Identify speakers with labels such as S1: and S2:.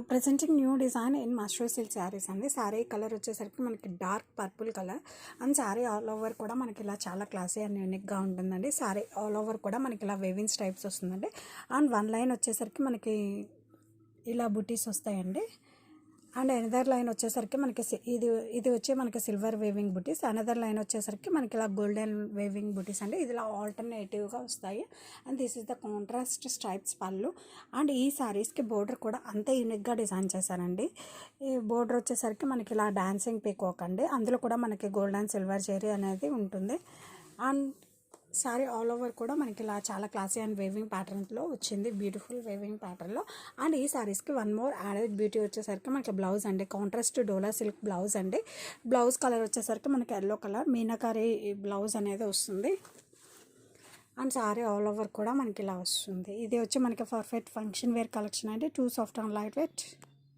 S1: Presenting new design in mashru silk saris అండి. Sari colour వచ్చేసరికి మనకి dark purple colour and sari all over కూడా మనకి ఇలా చాలా క్లాసీ అండ్ యూనిక్గా ఉంటుందండి. శారీ ఆల్ ఓవర్ కూడా మనకి ఇలా వేవింగ్స్ టైప్స్ వస్తుందండి. అండ్ వన్ లైన్ వచ్చేసరికి మనకి ఇలా బుటీస్ వస్తాయండి. అండ్ అనదర్ లైన్ వచ్చేసరికి మనకి ఇది వచ్చి మనకి సిల్వర్ వేవింగ్ బుటీస్, అనదర్ లైన్ వచ్చేసరికి మనకి ఇలా గోల్డెన్ వేవింగ్ బుటీస్ అండి. ఇది ఇలా ఆల్టర్నేటివ్గా వస్తాయి. And this is the contrast stripes పళ్ళు. అండ్ ఈ శారీస్కి బోర్డర్ కూడా అంతే యూనిక్గా డిజైన్ చేశారండి. ఈ బోర్డర్ వచ్చేసరికి మనకి ఇలా డాన్సింగ్ పీకాక్ అండి, అందులో కూడా మనకి గోల్డ్ అండ్ సిల్వర్ జెరీ అనేది ఉంటుంది. అండ్ శారీ ఆల్ ఓవర్ కూడా మనకి ఇలా చాలా క్లాసీ అండ్ వేవింగ్ ప్యాటర్న్లో వచ్చింది, బ్యూటిఫుల్ వేవింగ్ ప్యాటర్న్లో. అండ్ ఈ శారీస్కి వన్ మోర్ యాడెడ్ బ్యూటీ వచ్చేసరికి మనకి బ్లౌజ్ అండి, కాంట్రాస్ట్ డోలా సిల్క్ బ్లౌజ్ అండి. బ్లౌజ్ కలర్ వచ్చేసరికి మనకి ఎల్లో కలర్ మీనాకారి బ్లౌజ్ అనేది వస్తుంది. అండ్ శారీ ఆల్ ఓవర్ కూడా మనకి ఇలా వస్తుంది. ఇది వచ్చి మనకి పర్ఫెక్ట్ ఫంక్షన్ వేర్ కలెక్షన్ అండి. Two soft and light weight.